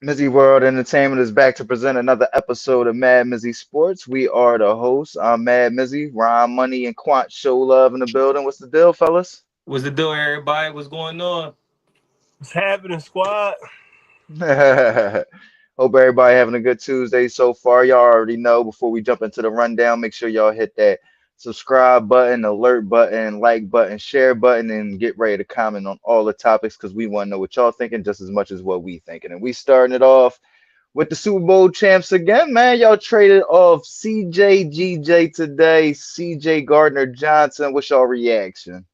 MizzyWorld Entertainment is back to present another episode of MadMizzy Sports. We are the hosts. I'm Mad Mizzy, Ron Money, and Quant Show Love in the building. What's the deal, fellas? What's the deal, everybody? What's going on? What's happening, squad? Hope everybody having a good Tuesday so far. Y'all already know. Before we jump into the rundown, make sure y'all hit that subscribe button, alert button, like button, share button, and get ready to comment on all the topics because we want to know what y'all thinking just as much as what we thinking. And we starting it off with the Super Bowl champs again, man. Y'all traded off CJGJ today, CJ Gardner Johnson. What's y'all reaction?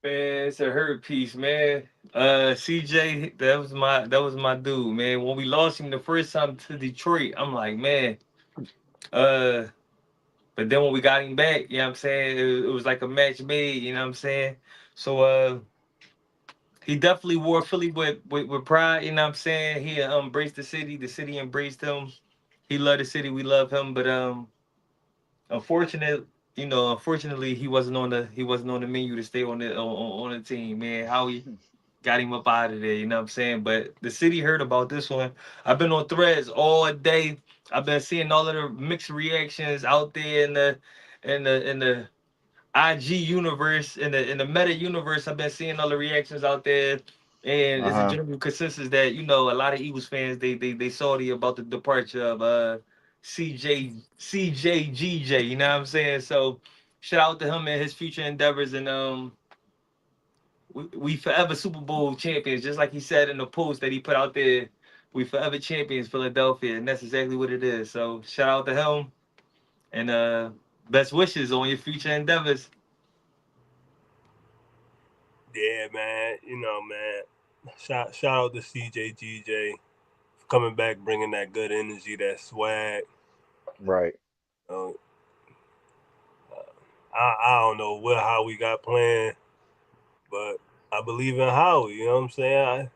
Man, it's a hurt piece, man. CJ, that was my dude, man. When we lost him the first time to Detroit, I'm like, man. Uh, but then when we got him back, you know what I'm saying? It was like a match made, you know what I'm saying? So he definitely wore Philly with pride, you know what I'm saying? He embraced the city embraced him. He loved the city, we love him, but unfortunate, unfortunately, he wasn't on the menu to stay on the team, man. How he got him up out of there, you know what I'm saying? But the city heard about this one. I've been on threads all day. I've been seeing all of the mixed reactions out there in the IG universe, in the meta universe. I've been seeing all the reactions out there. And it's a Uh-huh. general consensus that a lot of Eagles fans they salty about the departure of CJGJ. You know what I'm saying? So shout out to him and his future endeavors, and we forever Super Bowl champions, just like he said in the post that he put out there. We forever champions, Philadelphia, and that's exactly what it is. So shout out to him, and best wishes on your future endeavors. Yeah, man. Man. Shout out to CJGJ for coming back, bringing that good energy, that swag. Right. Uh, I don't know how we got playing, but I believe in Howie. You know what I'm saying?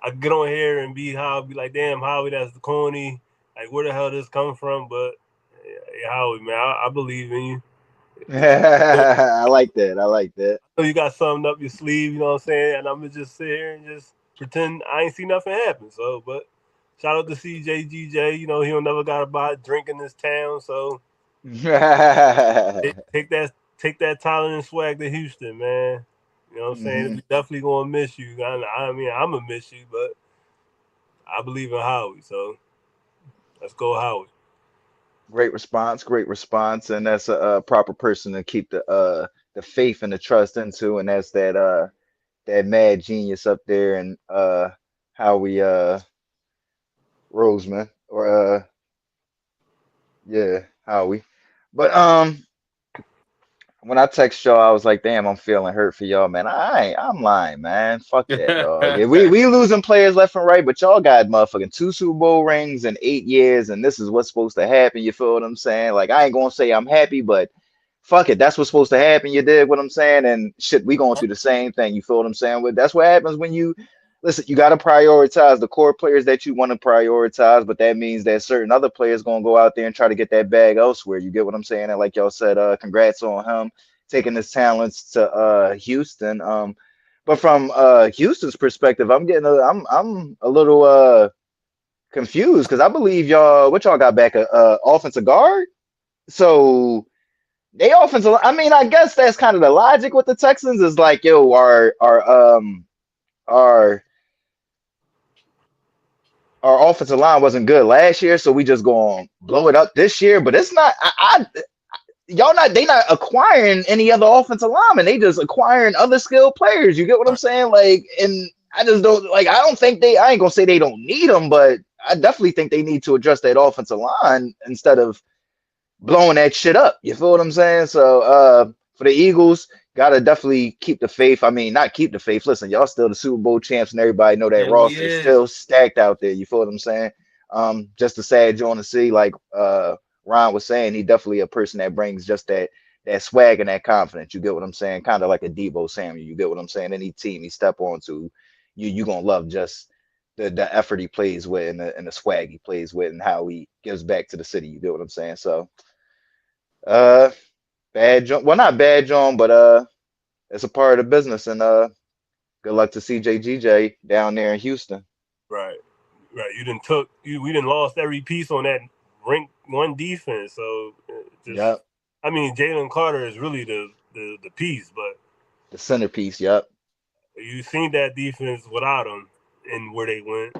I get on here and be like, damn, Howie, that's the corny. Like, where the hell this come from? But yeah, Howie, man, I believe in you. I like that. I like that. So you got something up your sleeve, you know what I'm saying? And I'm gonna just sit here and just pretend I ain't see nothing happen. So, but shout out to CJGJ. He'll never got to buy a drink in this town. So take that talent and swag to Houston, man. You know what I'm saying? Mhm. We definitely gonna miss you. I mean, I'm gonna miss you, but I believe in Howie. So let's go, Howie. Great response, great response, and that's a proper person to keep the faith and the trust into, and that's that mad genius up there, and Howie Roseman, or yeah, Howie. But when I text y'all, I was like, damn, I'm feeling hurt for y'all, man. I'm lying, man. Fuck that, dog. Yeah, we losing players left and right, but y'all got motherfucking two Super Bowl rings in 8 years, and this is what's supposed to happen. You feel what I'm saying? Like, I ain't gonna say I'm happy, but fuck it, that's what's supposed to happen. You dig what I'm saying? And shit, we going through the same thing. You feel what I'm saying? But that's what happens when you listen. You got to prioritize the core players that you want to prioritize, but that means that certain other players gonna go out there and try to get that bag elsewhere. You get what I'm saying? And like y'all said, congrats on him taking his talents to Houston. But from Houston's perspective, I'm a little confused because I believe y'all what y'all got back a offensive guard. So they offensive. I mean, I guess that's kind of the logic with the Texans is like, yo, our our offensive line wasn't good last year, so we just gonna blow it up this year. But it's not. Y'all not they not acquiring any other offensive linemen. They just acquiring other skilled players. You get what I'm saying? Like, and I just don't like. I don't think I ain't gonna say they don't need them, but I definitely think they need to address that offensive line instead of blowing that shit up. You feel what I'm saying? So for the Eagles, gotta definitely keep the faith. I mean, not keep the faith. Listen, y'all still the Super Bowl champs, and everybody know that Yeah, we roster is is. still stacked out there. You feel what I'm saying? Just a sad joint to see, like Ron was saying, he definitely a person that brings just that swag and that confidence. You get what I'm saying? Kind of like a Debo Samuel. You get what I'm saying? Any team he step onto, you gonna love just the effort he plays with and the swag he plays with and how he gives back to the city. You get what I'm saying? So uh, bad John. Well, not bad John, but it's a part of the business. And good luck to CJGJ down there in Houston. Right. right. We didn't lost every piece on that rank one defense. So just, Yep. I mean, Jalen Carter is really the piece, but The centerpiece. Yep. you seen that defense without him and where they went.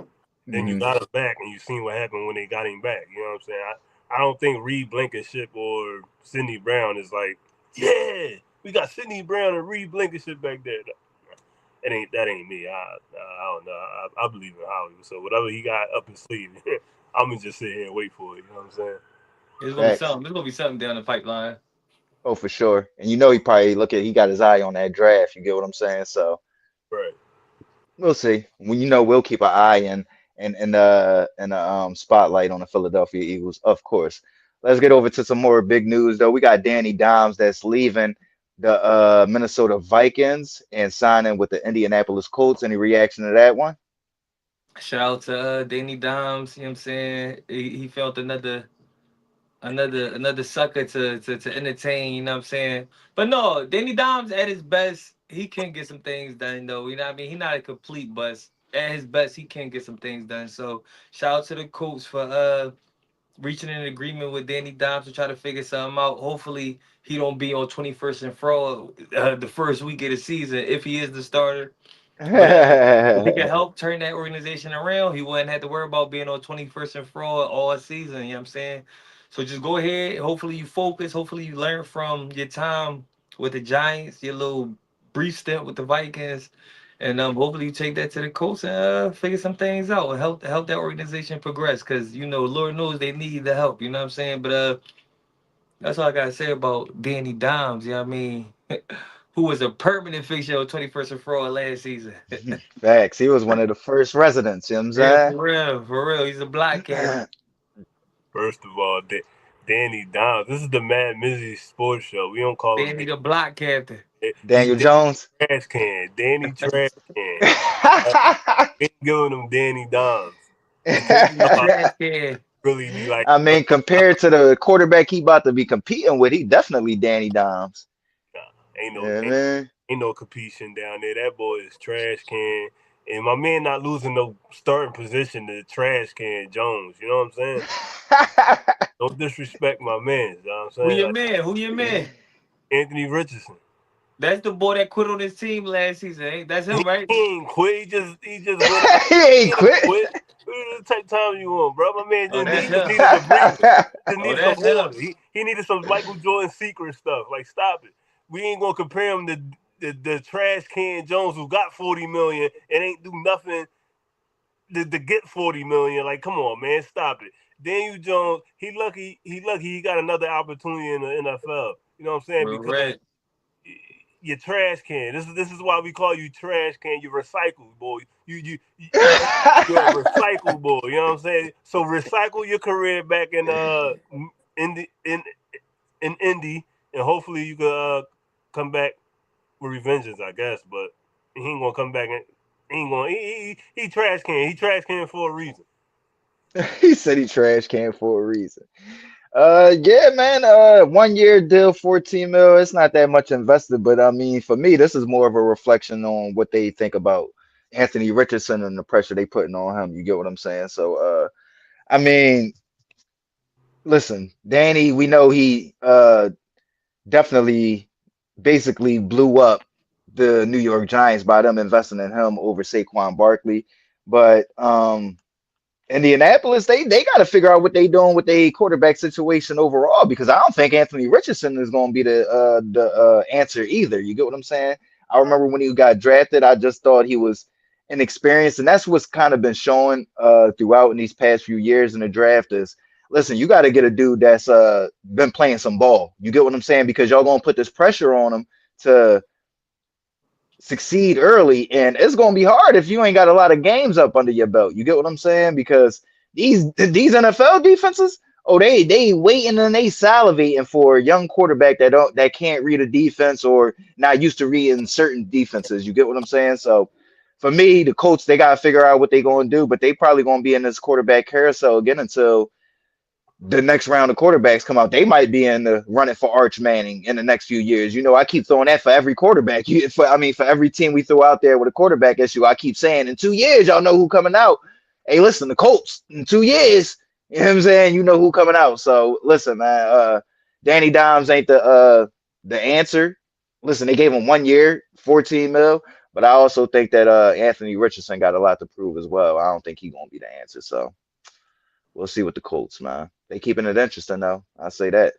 Then you Hmm. got him back, and you seen what happened when they got him back. You know what I'm saying? I don't think Reed Blankenship or Sidney Brown is like, yeah, we got Sidney Brown and Reed Blankenship back there. That ain't me. I don't know. I believe in Howie. So whatever he got up his sleeve, I'm gonna just sit here and wait for it. You know what I'm saying? It's gonna be Facts. something. It's gonna be something down the pipeline. Oh, for sure. And you know he probably he got his eye on that draft. You get what I'm saying? So Right. we'll see. Well, we'll keep an eye and spotlight on the Philadelphia Eagles, of course. Let's get over to some more big news though. We got Danny Dimes that's leaving the Minnesota Vikings and signing with the Indianapolis Colts. Any reaction to that one? Shout out to Danny Dimes. You know what I'm saying? He felt another sucker to entertain. You know what I'm saying? But no, Danny Dimes at his best, he can get some things done though. You know what I mean? He's not a complete bust. At his best, he can get some things done. So shout out to the Colts for reaching an agreement with Danny Dimes to try to figure something out. Hopefully, he don't be on 21st and fro the first week of the season if he is the starter. But if he can help turn that organization around, he wouldn't have to worry about being on 21st and fro all season. You know what I'm saying? So just go ahead. Hopefully, you focus. Hopefully, you learn from your time with the Giants, your little brief stint with the Vikings. And hopefully you take that to the coach and figure some things out and help that organization progress. Cause Lord knows they need the help. You know what I'm saying? But that's all I gotta say about Danny Dimes. You know what I mean? Who was a permanent fixture of 21st and Fro last season. Facts. He was one of the first residents, you know what Yeah, I'm for real, for real. He's a block cat. saying? First of all, Danny Downs. This is the MadMizzy Sports Show. We don't call him Danny the block captain. He's Daniel Danny Jones. Trash Can. Danny Trash Can. Uh, we ain't giving him Danny Downs until Danny the uh, trash can. really be like, I mean, compared to the quarterback he about to be competing with, he definitely Danny Dimes. nah, ain't no Yeah, man. ain't no competition down there. That boy is Trash Can. And my man not losing no starting position to Trash Can Jones. You know what I'm saying? Don't disrespect my man. You know what I'm Who saying? your Like man? Who your man? Anthony Richardson. That's the boy that quit on his team last season. Ain't that's He him, right? ain't quit. He just went. He He ain't ain't quit. quit. What type of time you want, bro? My man Oh, just that's he just him. needed a breather. He just Oh, needed some that's him. water. He needed some Michael Jordan secret stuff. Like stop it. We ain't gonna compare him to the trash can Jones who got 40 million and ain't do nothing to get 40 million. Like come on, man, stop it. Daniel Jones, he got another opportunity in the NFL. You know what I'm saying? Real Because red. you trash can. This is why we call you trash can. You recycle, boy. You're a recycle boy. You know what I'm saying? So recycle your career back in the in Indy, and hopefully you can come back with revengeance, I guess. But he ain't gonna come back and he ain't gonna he trash can. He trash can for a reason. He said he trash can for a reason. Yeah, man. 1 year deal, 14 mil. It's not that much invested, but I mean, for me, this is more of a reflection on what they think about Anthony Richardson and the pressure they putting on him. You get what I'm saying? So, I mean, listen, Danny, we know he definitely basically blew up the New York Giants by them investing in him over Saquon Barkley. But Indianapolis, they got to figure out what they doing with their quarterback situation overall because I don't think Anthony Richardson is going to be the answer either. You get what I'm saying? I remember when he got drafted, I just thought he was inexperienced, and that's what's kind of been showing throughout in these past few years in the draft is. Listen, you got to get a dude that's been playing some ball. You get what I'm saying? Because y'all gonna put this pressure on him to succeed early, and it's gonna be hard if you ain't got a lot of games up under your belt. You get what I'm saying? Because these NFL defenses, oh, they waiting and they salivating for a young quarterback that can't read a defense or not used to reading certain defenses. You get what I'm saying? So for me, the Colts, they gotta figure out what they gonna do, but they probably gonna be in this quarterback carousel again until the next round of quarterbacks come out, they might be in the running for Arch Manning in the next few years. I keep throwing that for every quarterback. For every team we throw out there with a quarterback issue, I keep saying in 2 years, y'all know who coming out. hey, listen, the Colts in 2 years, you know what I'm saying? You know who coming out. So listen, man, Danny Dimes ain't the answer. Listen, they gave him 1 year, 14 mil, but I also think that Anthony Richardson got a lot to prove as well. I don't think he's gonna be the answer. So we'll see with the Colts, man. They keeping it interesting though. I say that.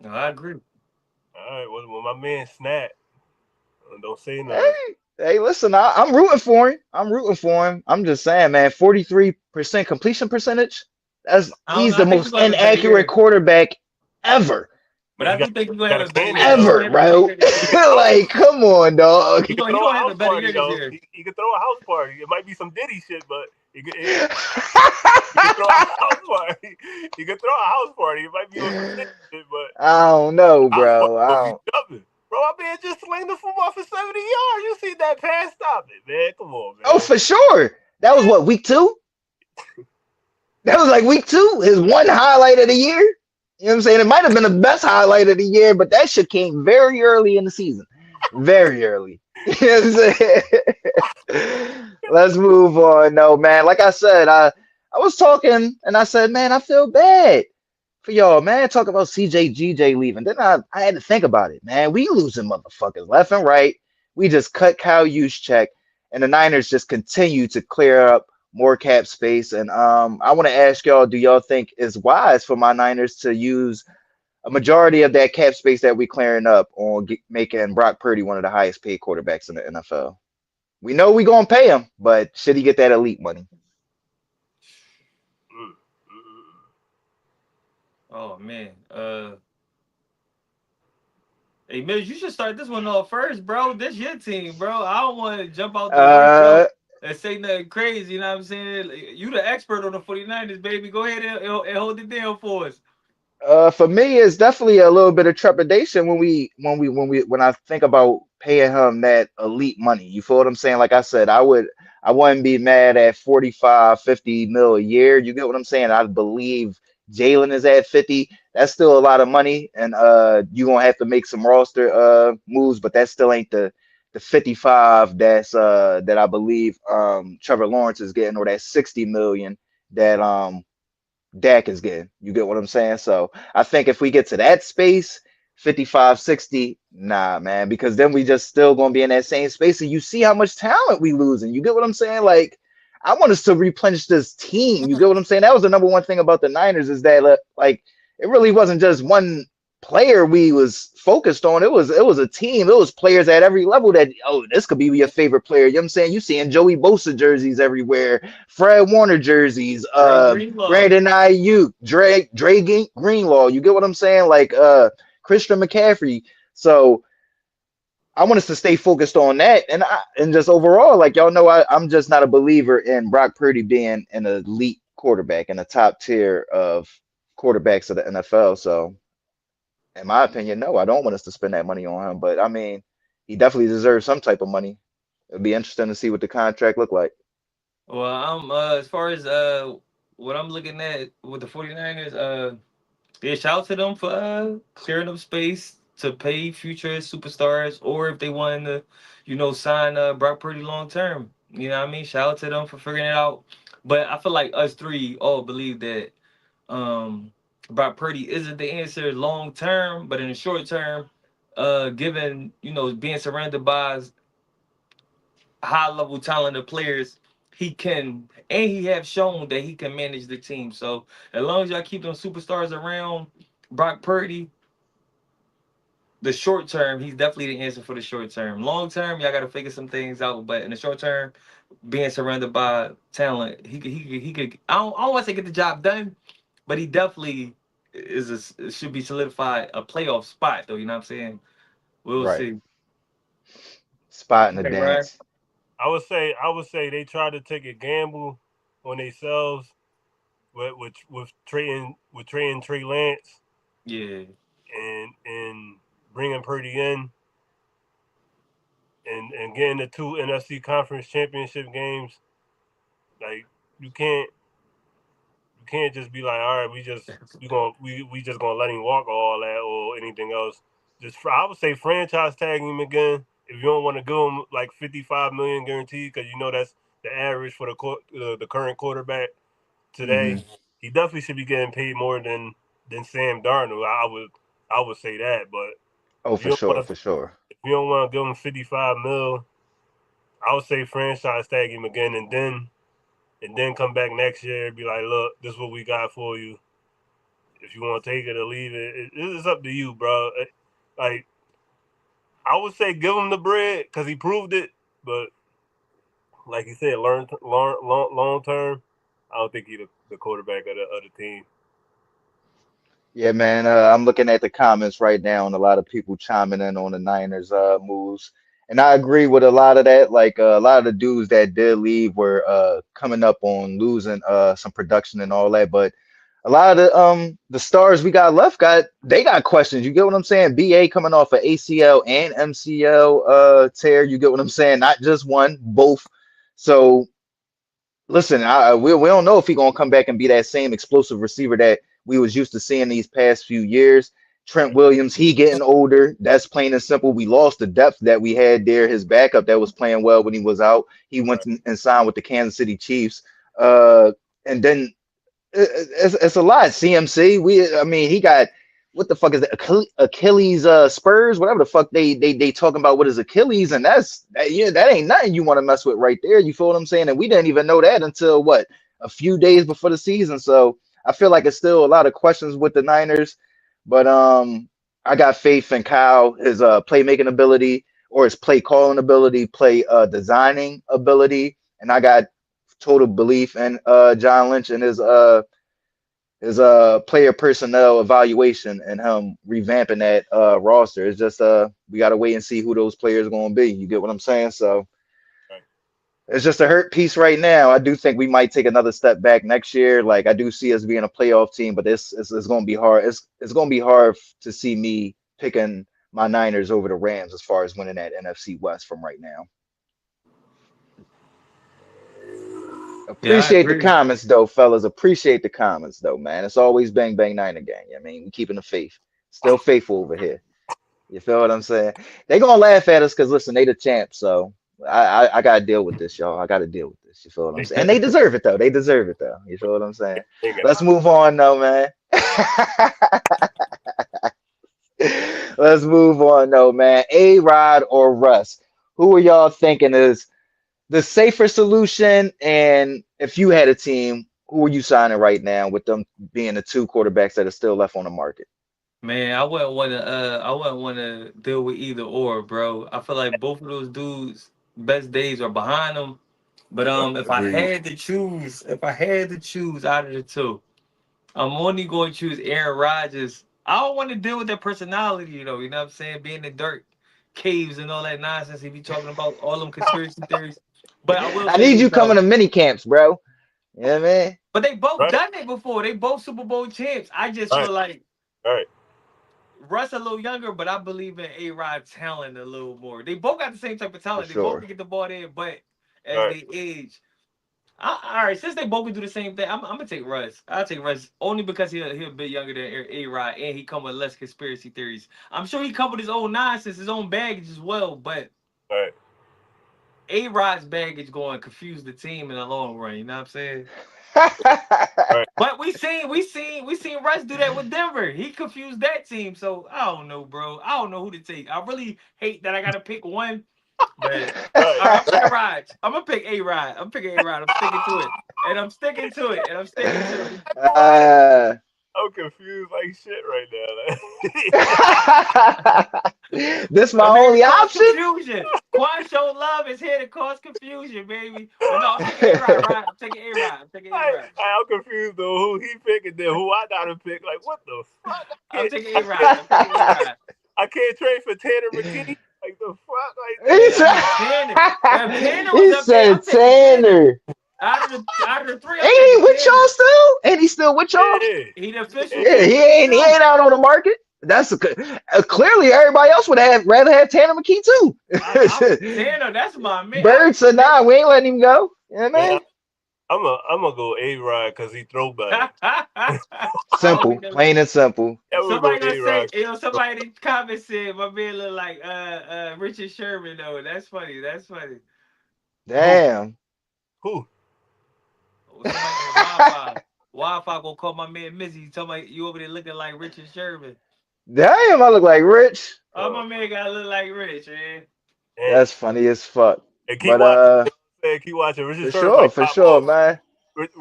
No, I agree. All right, well, my man Snap, don't say Hey, nothing. hey, listen, I'm rooting for him. I'm rooting for him. I'm just saying, man, 43% completion percentage. I don't He's know. I the think he's most gonna have a better inaccurate year. quarterback ever. But Man, I do think he's gonna got have a a better cannon year. He's though. gonna Ever, have a better bro. year this year. He can throw. Like, come on, dog. He can He throw a gonna have a house better year party this though. year. He can throw a house party. It might be some Diddy shit, but he can throw a house party. He can throw a house party. It might be on some Diddy shit, but I don't know, house party bro. I gonna be don't. jumping. Bro, my man just sling the football for 70 yards. You see that pass? Stop it, man. Come on, Oh, man. for sure. That was what, week two? That was like week two, his one highlight of the year. You know what I'm saying? It might have been the best highlight of the year, but that shit came very early in the season. Very early. You know what I'm saying? Let's move on. No, man. Like I said, I was talking and I said, man, I feel bad for y'all, man. Talk about CJ GJ leaving. Then I had to think about it, man. We losing motherfuckers left and right. We just cut Kyle Juszczyk, and the Niners just continue to clear up more cap space. And I want to ask y'all, do y'all think it's wise for my Niners to use a majority of that cap space that we clearing up on making Brock Purdy one of the highest paid quarterbacks in the NFL? We know we gonna pay him, but should he get that elite money? Mm, mm, mm. Oh man. Hey Mills, you should start this one off first, bro. This your team, bro. I don't want to jump out the Uh, window and say nothing crazy. You know what I'm saying? You the expert on the 49ers, baby. Go ahead and hold it down for us. for me, it's definitely a little bit of trepidation when I think about paying him that elite money. You feel what I'm saying? Like I said, I wouldn't be mad at 45, 50 mil a year. You get what I'm saying? I believe Jalen is at 50. That's still a lot of money, and you're gonna have to make some roster moves, but that still ain't the 55 that I believe Trevor Lawrence is getting, or that 60 million that Dak is getting. You get what I'm saying? So I think if we get to that space, 55, 60, nah, man, because then we just still gonna be in that same space. And you see how much talent we losing. You get what I'm saying? Like, I want us to replenish this team. You get what I'm saying? That was the number one thing about the Niners is that like it really wasn't just one player we was focused on. It was a team. It was players at every level that, oh, this could be your favorite player. You know what I'm saying? You seeing Joey Bosa jerseys everywhere, Fred Warner jerseys, Dre Greenlaw. Brandon Ayuk, Greenlaw. You get what I'm saying? Like Christian McCaffrey. So I want us to stay focused on that, and just overall, like y'all know, I'm just not a believer in Brock Purdy being an elite quarterback in the top tier of quarterbacks of the NFL. So in my opinion, no, I don't want us to spend that money on him. But I mean, he definitely deserves some type of money. It'd be interesting to see what the contract look like. Well, I'm as far as what I'm looking at with the 49ers, yeah, shout out to them for clearing up space to pay future superstars, or if they wanted to, sign Brock Purdy long term. You know what I mean? Shout out to them for figuring it out. But I feel like us three all believe that um Brock Purdy isn't the answer long term, but in the short term, given being surrounded by high level talented players, he can, and he have shown that he can manage the team. So as long as y'all keep them superstars around Brock Purdy, the short term, he's definitely the answer for the short term. Long term, y'all got to figure some things out. But in the short term, being surrounded by talent, he could. I don't want to say get the job done, but he definitely should be solidified a playoff spot though. You know what I'm saying? We'll Right. see. Spot in the Okay, Ryan. dance. I would say they try to take a gamble on themselves with trading Trey Lance Yeah. and bringing Purdy in and getting the two NFC conference championship games. Like you can't you can't just be like, all right, we just gonna let him walk or all that or anything else. I would say franchise tag him again if you don't want to give him like 55 million guaranteed because you know the average for the current quarterback Hmm. today, he definitely should be getting paid more than Sam Darnold. I would say that, but Oh, if you for don't sure, want for to sure. if you don't want to give him 55 mil, I would say franchise tag him again, and then come back next year and be like, look, this is what we got for you. If you want to take it or leave it's up to you, bro. Like I would say, give him the bread because he proved it, but like you said, long term, I don't think he's the quarterback of the team. Yeah, man. I'm looking at the comments right now, and a lot of people chiming in on the Niners moves, and I agree with a lot of that. Like a lot of the dudes that did leave were coming up on losing some production and all that, but a lot of the stars we got left got questions. You get what I'm saying? BA coming off of ACL and MCL tear. You get what I'm saying? Not just one, both. So listen, we don't know if he's gonna come back and be that same explosive receiver that we was used to seeing these past few years. Trent Williams, he getting older. That's plain and simple. We lost the depth that we had there. His backup that was playing well when he was out. He went and signed with the Kansas City Chiefs. And then it's a lot. CMC, I mean, he got what the fuck is that? Achilles Spurs, whatever the fuck they talking about with his Achilles, and yeah, that ain't nothing you want to mess with right there. You feel what I'm saying? And we didn't even know that until what, a few days before the season. So I feel like it's still a lot of questions with the Niners, but I got faith in Kyle, his playmaking ability or his play calling ability, play designing ability, and I got total belief in John Lynch and his player personnel evaluation and him revamping that roster. It's just we gotta wait and see who those players are gonna be. You get what I'm saying? So Right. it's just a hurt piece right now. I do think we might take another step back next year. Like I do see us being a playoff team, but it's gonna be hard. It's gonna be hard to see me picking my Niners over the Rams as far as winning that NFC West from right now. Yeah, I Appreciate the agree. comments though, fellas. Appreciate the comments though, man. It's always bang bang nine again. I mean, we keeping the faith. Still faithful over here. You feel what I'm saying? They gonna laugh at us because listen, they the champs. So I gotta deal with this, y'all. I gotta deal with this. You feel what I'm saying? And they deserve it though. They deserve it though. You feel what I'm saying? Thinking Let's out. move on though, man. Let's move on though, man. A Rod or Russ? Who are y'all thinking is the safer solution? And if you had a team, who are you signing right now with them being the two quarterbacks that are still left on the market? Man, I wouldn't wanna deal with either or, bro. I feel like both of those dudes' best days are behind them. But if I Agreed. had to choose, out of the two, I'm only going to choose Aaron Rodgers. I don't want to deal with that personality, though. You know what I'm saying? Being in dirt caves and all that nonsense. He be talking about all them conspiracy theories. But I will I say need this you coming though. to mini camps, bro. You know what I mean? But they both Right, done it before. They both Super Bowl champs. I just right, feel like right, Russ a little younger, but I believe in A Rod talent a little more. They both got the same type of For talent. They both sure. can get the ball there, but as right. they age, all right, since they both can do the same thing, I'm gonna take Russ. I'll take Russ only because he a bit younger than A Rod, and he come with less conspiracy theories. I'm sure he come with his own nonsense, his own baggage as well. But Right. A Rod's baggage going to confuse the team in the long run. You know what I'm saying? Right. But we seen Russ do that with Denver. He confused that team. So I don't know, bro. I don't know who to take. I really hate that I gotta pick one, but Right. all right, I'm picking Right. Rod. I'm gonna pick A Rod. I'm picking A Rod. I'm sticking to it. And I'm sticking to it. And I'm sticking to it. Boy, uh, I'm confused like shit right now. this my I'm here to only cause option. confusion. Quan show love is here to cause confusion, baby. But no, I'm taking A Rod, right? I'm taking A Rod. I'm taking A Rod. I'm confused though who he picked and then who I gotta pick. Like what the fuck? I'm taking I A Rod. I'm taking A can't Rod. I can't trade for Tanner McKee. Like the fuck? he Yeah, I said, mean Tanner. If Tanner was he up there, said I'm taking Tanner. Tanner. Out of the three, I'm Ain't he taking with y'all Tanner. still? Ain't he still with y'all? Yeah. He the official Yeah, Yeah. two. he ain't out on the market. That's clearly everybody else would have rather have Tanner McKee I'm too. Tanner. That's my man. Bird said, nah, we ain't letting him go. You know what I Man, mean? I'm gonna go A Rod because he throw better. Always Simple, gonna- plain and simple. Yeah, we'll go Somebody gonna A say, Rod. somebody in the comments said my man look like Richard Sherman though. That's funny. That's funny. Who? Damn. Who? Oh, somebody named Wi-Fi. Wi-Fi gonna call my man Mizzy. Tell me you over there looking like Richard Sherman. Damn, I look like Rich. Oh, my man gotta look like Rich, man. Damn. That's funny as fuck. And keep But watching. You know what I'm saying? Keep watching. for sure, man.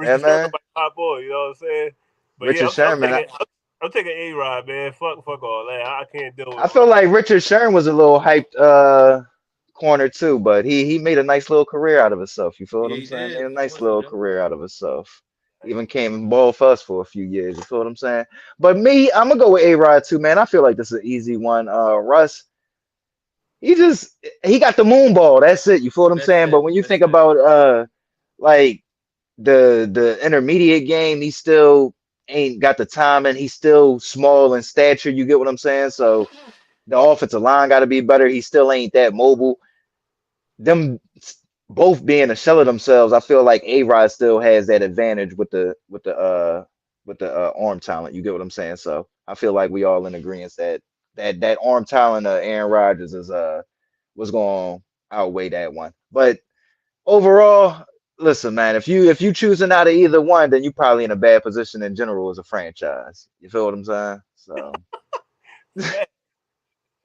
Yeah, Richard Sherman man. like top boy. You know what I'm saying? But yeah, Richard Sherman. I'm taking A-Rod, man. Fuck all that. I can't deal with I all feel like Richard Sherman was a little hyped corner too, but he made a nice little career out of himself. You feel what Yeah, I'm he saying? did. Made a Of nice course he little did. career out of himself. Even came and balled for us for a few years. You feel what I'm saying? But me, I'm gonna go with A-Rod too, man. I feel like this is an easy one. Russ, he just he got the moon ball. That's it. You feel what I'm That's saying? But it. when you That's think it. about like the intermediate game, he still ain't got the timing. He's still small in stature. You get what I'm saying? So the offensive line got to be better. He still ain't that mobile. Them both being a shell of themselves, I feel like A-Rod still has that advantage with the arm talent. You get what I'm saying? So I feel like we all in agreement that that arm talent of Aaron Rodgers is was going to outweigh that one. But overall, listen, man, if you choosing out of either one, then you probably in a bad position in general as a franchise. You feel what I'm saying? So that.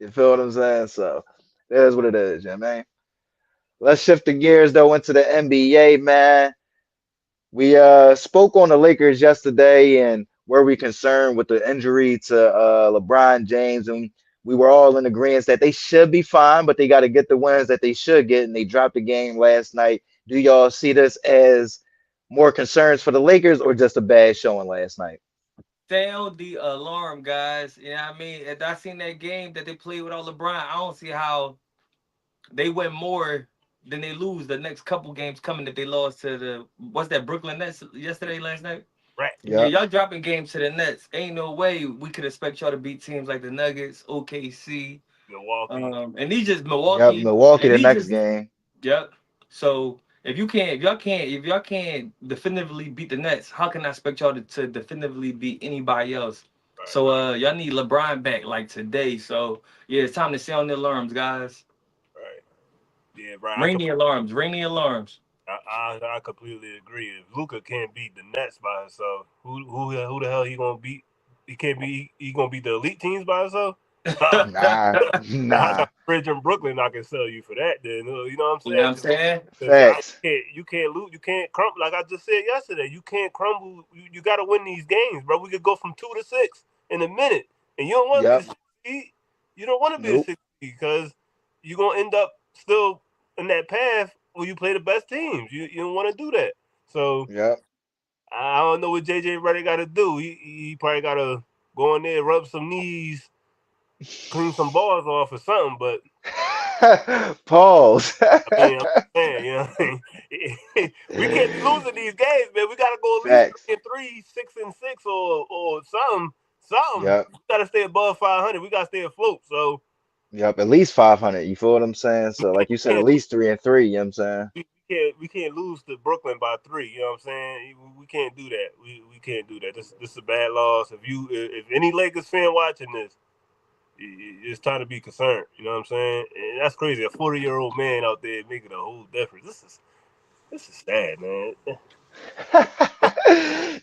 you feel what I'm saying? So that is what it is, yeah, man. Let's shift the gears though into the NBA, man. We spoke on the Lakers yesterday, and were we concerned with the injury to LeBron James, and we were all in agreement that they should be fine, but they got to get the wins that they should get, and they dropped the game last night. Do y'all see this as more concerns for the Lakers or just a bad showing last night? Sound the alarm, guys. You know what I mean? If I seen that game that they played without LeBron, I don't see how they win more than they lose the next couple games coming if they lost to the what's that Brooklyn Nets yesterday, last night? Right. Yeah, Yep, y'all dropping games to the Nets. Ain't no way we could expect y'all to beat teams like the Nuggets, OKC, Milwaukee. and these just yep. Milwaukee, Milwaukee and the these next just game. yep. So if y'all can't definitively beat the Nets, how can I expect y'all to definitively beat anybody else? Right. So y'all need LeBron back like today. So yeah, it's time to sound the alarms, guys. Right. Yeah, right. Ring the alarms. Ring the alarms. I completely agree. If Luca can't beat the Nets by himself, who the hell he gonna beat? He can't be. He gonna beat the elite teams by himself? Nah. Nah, I got nah. a bridge in Brooklyn. I can sell you for that. Then you know what I'm You know what saying? I'm saying? Because Facts. you can't lose. You can't crumble. Like I just said yesterday, you can't crumble. You got to win these games, bro. We could go from 2 to 6 in a minute, and you don't want to be the Yep. sixth seed. You don't want to be the Nope. sixth seed because you're gonna end up still in that path where you play the best teams. You don't want to do that. So Yep. I don't know what JJ Redick got to do. He probably got to go in there, rub some knees, clean some balls off or something. But Pause. I mean, I'm saying, you know, we can't be losing these games, man. We got to go at least Facts. 3-3, 6-6, or something. Something. Yep. We got to stay above 500. We got to stay afloat. So Yep. At least 500. You feel what I'm saying? we So, like you said, at can't, least 3-3. You know what I'm saying? we can't lose to Brooklyn by 3. You know what I'm saying? We can't do that. We can't do that. This is a bad loss. If any Lakers fan watching this, it's time to be concerned. You know what I'm saying? And that's crazy. A 40-year-old man out there making a whole difference. This is sad, man.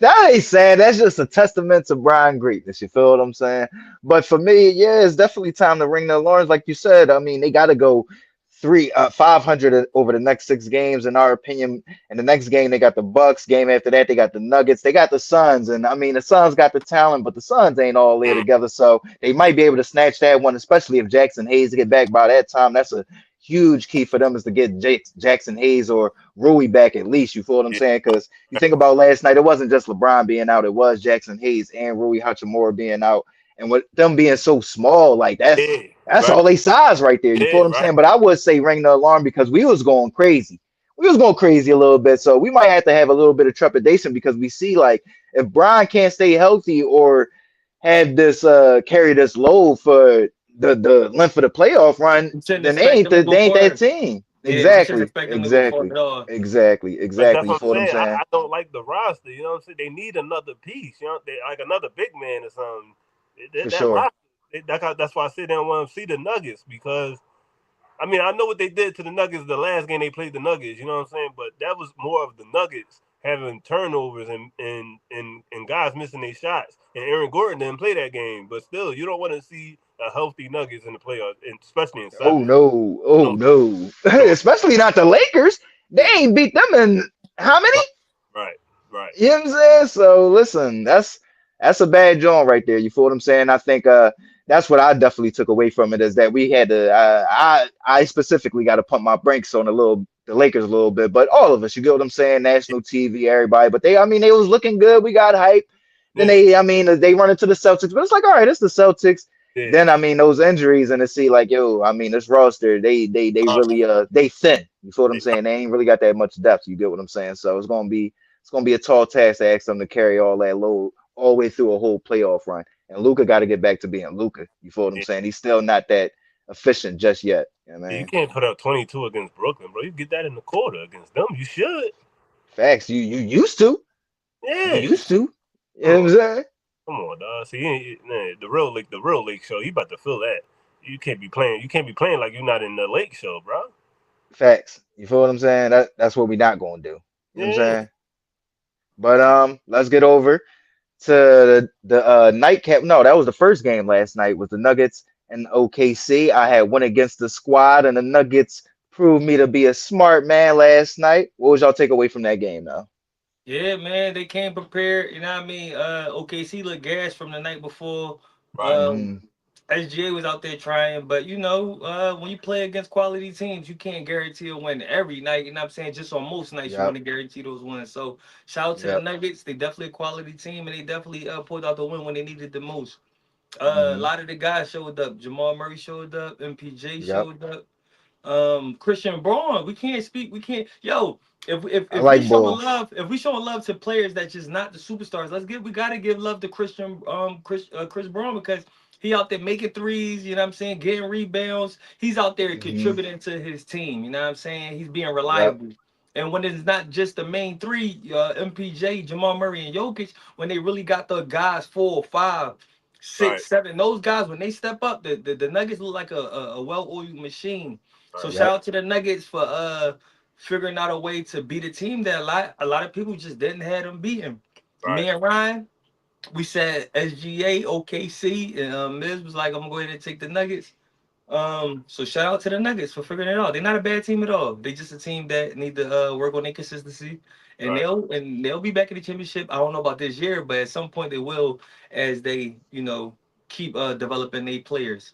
That ain't sad. That's just a testament to Brian greatness. You feel what I'm saying? But for me, yeah, it's definitely time to ring the alarms. Like you said, I mean, they got to go 500 over the next 6 games, in our opinion. And the next game, they got the Bucks. Game after that, they got the Nuggets. They got the Suns, and I mean, the Suns got the talent, but the Suns ain't all there together. So they might be able to snatch that one, especially if Jackson Hayes get back by that time. That's a huge key for them is to get Jackson Hayes or Rui back at least. You feel what I'm Yeah, saying? Because you think about last night, it wasn't just LeBron being out; it was Jackson Hayes and Rui Hachimura being out, and with them being so small, like yeah, that's right. all they size right there. You feel Yeah, what I'm right. saying? But I would say ring the alarm because we was going crazy. We was going crazy a little bit, so we might have to have a little bit of trepidation because we see like if Brian can't stay healthy or have this carry this load for the length of the playoff run, We shouldn't then expect them to go they ain't that far. team. Yeah, we shouldn't Exactly, expect them to go far exactly, at all. exactly, But that's exactly. You what I'm feel what I'm saying. saying? I don't like the roster. You know what I'm saying? They need another piece. You know, they like another big man or something. For That sure. roster. That's why I said they don't want to see the Nuggets because I mean, I know what they did to the Nuggets the last game they played the Nuggets. You know what I'm saying? But that was more of the Nuggets having turnovers and guys missing their shots. And Aaron Gordon didn't play that game. But still, you don't want to see a healthy Nuggets in the playoffs, and especially in Oh seven. no, You oh don't, no. you don't, Especially not the Lakers. They yeah, ain't beat them in how many? right, right, right. You know what I'm saying? So listen, that's a bad joint right there. You feel what I'm saying? I think that's what I definitely took away from it is that we had to I specifically got to pump my brakes on the Lakers a little bit, but all of us, you get what I'm saying? National TV, everybody, but they I mean they was looking good. We got hype. Then Yeah, they I mean they run into the Celtics, but it's like all right, it's the Celtics. yeah. Then I mean those injuries and to see like yo, I mean this roster they Uh, really they thin. You feel what I'm they, saying? They ain't really got that much depth. You get what I'm saying? So it's gonna be a tall task to ask them to carry all that load all the way through a whole playoff run. And Luca got to get back to being Luca. You feel what I'm yeah. saying? He's still not that efficient just yet. Yeah, You man. can't put up 22 against Brooklyn, bro. You get that in the quarter against them. You should. Facts. You used to. You Yeah. used to. You Come know what on. I'm saying? Come on, dog. See, man, the real lake show. You about to feel that. You can't be playing. You can't be playing like you're not in the lake show, bro. Facts. You feel what I'm saying? That's what we not gonna do. You know what I'm Yeah, saying? But let's get over to the nightcap. No, that was the first game last night with the Nuggets and OKC. I had went against the squad, and the Nuggets proved me to be a smart man last night. What was y'all take away from that game, though? Yeah, man, they came prepared. You know what I mean? OKC looked gas from the night before. right, Hmm. SGA was out there trying, but when you play against quality teams, you can't guarantee a win every night. You know what I'm saying? Just on most nights, you want Yep. to guarantee those wins. So shout out to the Yep. Nuggets. They definitely a quality team, and they definitely pulled out the win when they needed the most. A Hmm. lot of the guys showed up. Jamal Murray showed up. MPJ Yep. showed up. Christian Braun. We can't speak. We can't. Yo, I if we like showing Bull. love, if we showing love to players that just not the superstars, we gotta give love to Chris Braun because he out there making threes. You know what I'm saying? Getting rebounds. He's out there Hmm. contributing to his team. You know what I'm saying? He's being Yep. reliable. And when it's not just the main three, MPJ, Jamal Murray, and Jokic, when they really got the guys 4, 5, right, 6, 7, those guys when they step up, the Nuggets look like a well-oiled machine. So right, shout Yep. out to the Nuggets for figuring out a way to beat a team that a lot of people just didn't have them beaten. right, Me and Ryan, we said SGA, OKC, and Miz was like, I'm gonna go ahead and take the Nuggets. So shout out to the Nuggets for figuring it out. They're not a bad team at all. They just a team that need to work on their consistency, and right, they'll be back in the championship. I don't know about this year, but at some point they will, as they keep developing their players.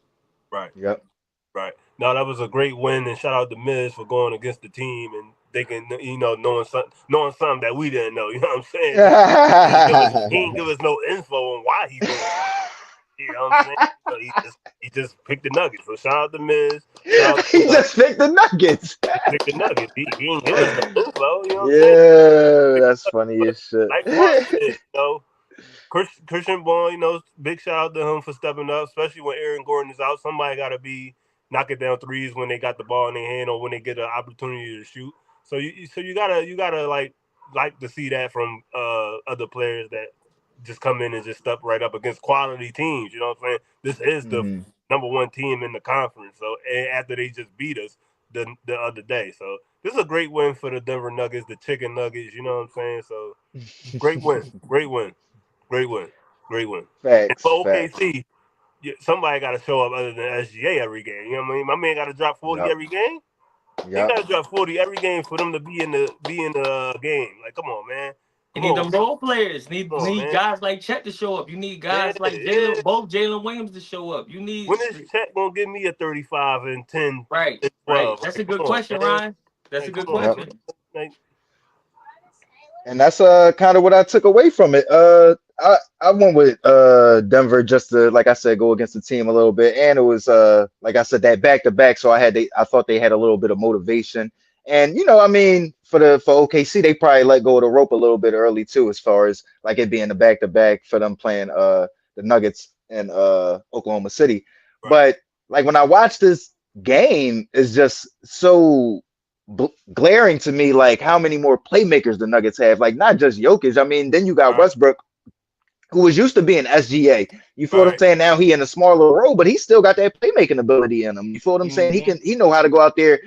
right, Yep. right. Now that was a great win, and shout out to Miz for going against the team and thinking, knowing something that we didn't know. You know what I'm saying? He didn't give us no info on why he went. You know what I'm saying? So he just picked the Nuggets. So shout out to Miz. Shout out He to just picked the Nuggets. just picked the Nuggets. He didn't give us no info. You know what I'm saying? Yeah, that's funny as shit. Like Mark said, Christian Bond, big shout out to him for stepping up, especially when Aaron Gordon is out. Somebody got to be knocking down threes when they got the ball in their hand or when they get an opportunity to shoot. So you gotta like to see that from other players that just come in and just step right up against quality teams. You know what I'm saying? This is the Hmm. number one team in the conference. So and after they just beat us the other day, so this is a great win for the Denver Nuggets, the Chicken Nuggets. You know what I'm saying? So great win, great win. Great win. Great win. And Facts, for facts. OKC, somebody got to show up other than SGA every game. You know what I mean? My man got to drop 40 Yep. every game. He Yep. got to drop 40 every game for them to be in the game. Like, come on, man. You Come need on, them role players. Need come on, need man. guys like Chet to show up. You need Yeah, guys like yeah. Jalen Williams to show up. You need When is Chet gonna give me a 35 and 10 right, and right. 12? That's Like, a good come on, question, man. Ryan. That's a Like, come good on, Yep. bro. question. Like, And that's kind of what I took away from it. I went with Denver just to like I said go against the team a little bit, and it was like I said that back to back. So I thought they had a little bit of motivation, and I mean for OKC they probably let go of the rope a little bit early too, as far as like it being the back to back for them playing the Nuggets in Oklahoma City. right, But like when I watch this game, it's just so glaring to me, like how many more playmakers the Nuggets have. Like not just Jokic. I mean, then you got right, Westbrook, who was used to being SGA. You feel what I'm Right. saying? Now he in a smaller role, but he still got that playmaking ability in him. You feel what I'm saying? Mm-hmm. He know how to go out there,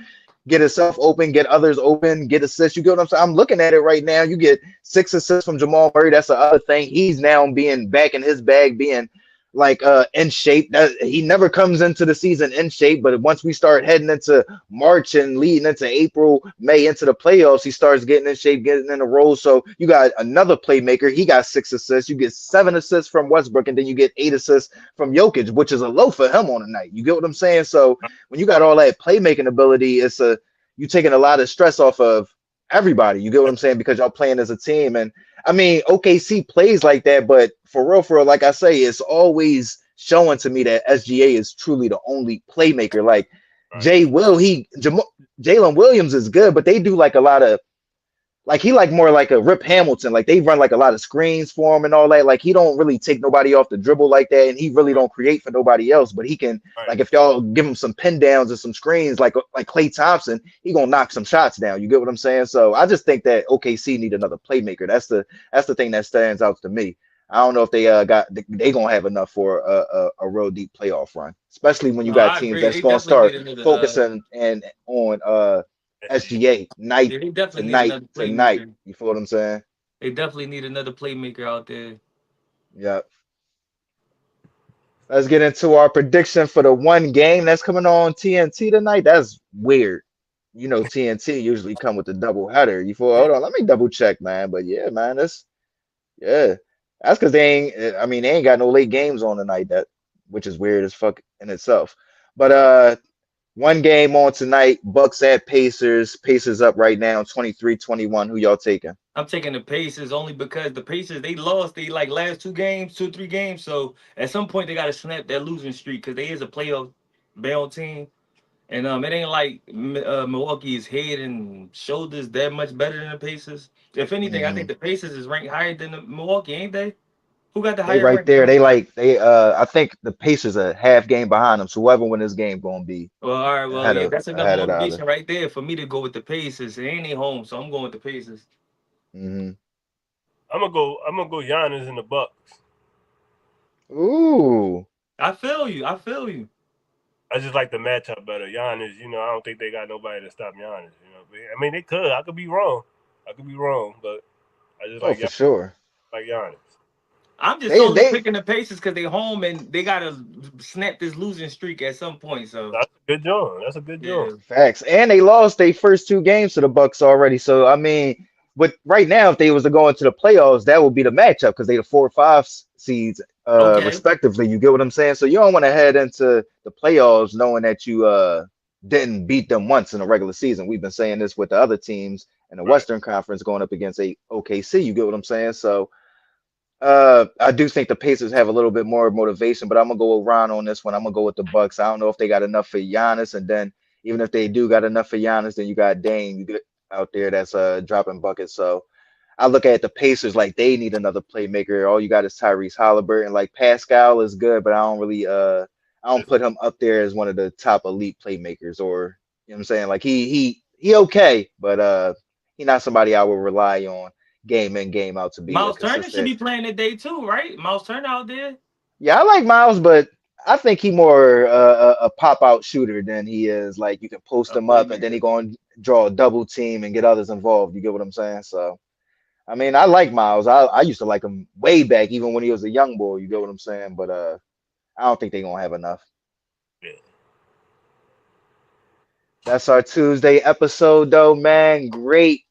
get himself open, get others open, get assists. You get what I'm saying? I'm looking at it right now. You get 6 assists from Jamal Murray. That's the other thing. He's now being back in his bag, being like in shape. That he never comes into the season in shape, but once we start heading into March and leading into April, May into the playoffs, he starts getting in shape, getting in a role. So you got another playmaker. He got 6 assists. You get 7 assists from Westbrook, and then you get 8 assists from Jokic, which is a low for him on the night. You get what I'm saying? So when you got all that playmaking ability, it's a you taking a lot of stress off of everybody. You get what I'm saying? Because y'all playing as a team. And I mean, OKC plays like that, but for real, like I say, it's always showing to me that SGA is truly the only playmaker. Like Right. Jay Will, Jalen Williams is good, but they do like a lot of like he like more like a Rip Hamilton. Like they run like a lot of screens for him and all that. Like he don't really take nobody off the dribble like that, and he really don't create for nobody else. But he can Right. like if y'all give him some pin downs and some screens like Klay Thompson, he gonna knock some shots down. You get what I'm saying? So I just think that OKC need another playmaker. That's the thing that stands out to me. I don't know if they gonna have enough for a real deep playoff run, especially when you No, got I teams agree. that's They gonna definitely need start another. focusing and on SGA night Yeah, they to definitely need night another to night. playmaker. You feel what I'm saying? They definitely need another playmaker out there. Yeah. Let's get into our prediction for the one game that's coming on TNT tonight. That's weird. You know, TNT usually come with the double header. You feel? Hold on, let me double check, man. But yeah, man, yeah. That's because they ain't. I mean, they ain't got no late games on tonight. That which is weird as fuck in itself. But one game on tonight. Bucks at Pacers. Pacers up right now, 23-21. Who y'all taking? I'm taking the Pacers only because the Pacers they lost they like last 2 games, 2 3 games. So at some point they got to snap that losing streak because they is a playoff bound team, and it ain't like Milwaukee is head and shoulders that much better than the Pacers. If anything, I Hmm. think the Pacers is ranked higher than the Milwaukee, ain't they? Who got the They higher right rank? there. They I think the Pacers are half game behind them. So whoever win this game gonna be Well, all right, well, ahead yeah, of that's enough ahead of the motivation other. right there for me to go with the Pacers. It ain't they home, so I'm going with the Pacers. Hmm. I'm gonna go Giannis in the Bucks. Ooh. I feel you. I feel you. I just like the matchup better. Giannis, I don't think they got nobody to stop Giannis. But, I mean, they could. I could be wrong. But I just Oh, like for Giannis. sure. Like Giannis. I'm just They only they picking the Pacers because they home and they gotta snap this losing streak at some point. So That's a good joint. That's a good joint. yeah, facts. And they lost their first 2 games to the Bucks already. So I mean, but right now, if they was to go into the playoffs, that would be the matchup because they the 4 or 5 seeds okay. respectively. You get what I'm saying? So you don't want to head into the playoffs knowing that you didn't beat them once in a regular season. We've been saying this with the other teams in the Right. Western Conference going up against a OKC. You get what I'm saying? So I do think the Pacers have a little bit more motivation, but I'm gonna go with Ron on this one. I'm gonna go with the Bucks. I don't know if they got enough for Giannis, and then even if they do got enough for Giannis, then you got Dame you get out there that's dropping buckets. So I look at the Pacers like they need another playmaker. All you got is Tyrese Halliburton. Like Pascal is good, but I don't put him up there as one of the top elite playmakers, or you know what I'm saying? Like he okay, but he not somebody I would rely on game in, game out to be a Miles Turner should consistent. be playing today too, right? Miles Turner out there. Yeah, I like Miles, but I think he more a pop out shooter than he is like you can post A him up and then he playmaker. going to draw a double team and get others involved. You get what I'm saying? So I mean, I like Miles. I used to like him way back, even when he was a young boy. You get what I'm saying? But I don't think they're gonna have enough. Yeah. That's our Tuesday episode, though, man. Great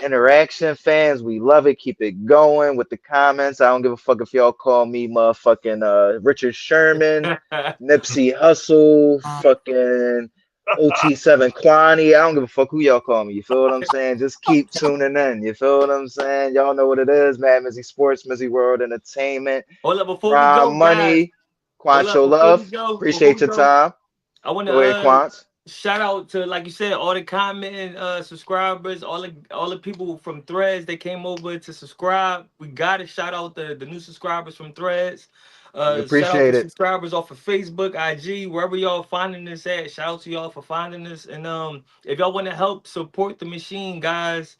interaction, fans. We love it. Keep it going with the comments. I don't give a fuck if y'all call me motherfucking Richard Sherman, Nipsey Hussle, fucking OT7 Kwani. I don't give a fuck who y'all call me. You feel what I'm saying? Just keep tuning in. You feel what I'm saying? Y'all know what it is, MadMizzy Sports, MizzyWorld Entertainment, Hold up before we Prime go, guys. Money, Hold up Quancho before we Love. go. Before Appreciate we your go, time. I want to Go ahead, Quants. shout out to like you said all the commenting subscribers, all the people from Threads that came over to subscribe. We got to shout out the new subscribers from Threads. We Shout out to appreciate it. subscribers off of Facebook, IG, wherever y'all finding this at. Shout out to y'all for finding this. And if y'all want to help support the machine, guys,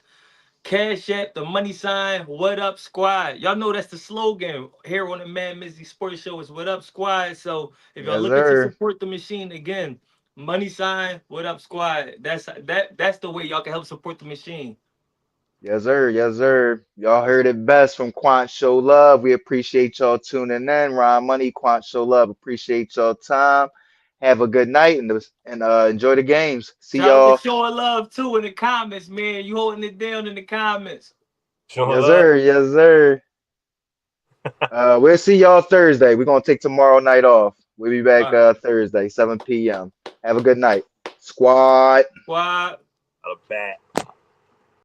Cash App, the money sign, what up squad. Y'all know that's the slogan here on the MadMizzy Sports Show is what up squad. So if y'all Yes, looking to sir. support the machine again, money sign, what up squad. That's the way y'all can help support the machine. Yes, sir. Yes, sir. Y'all heard it best from Quant Show Love. We appreciate y'all tuning in. Ron Money, Quant Show Love. Appreciate y'all time. Have a good night and enjoy the games. See Shout out to y'all. showing love too in the comments, man. You holding it down in the comments. Showing Yes, love. sir. Yes, sir. We'll see y'all Thursday. We're gonna take tomorrow night off. We'll be back All right. Thursday, 7 p.m. Have a good night. Squad. Squad. Out of bat.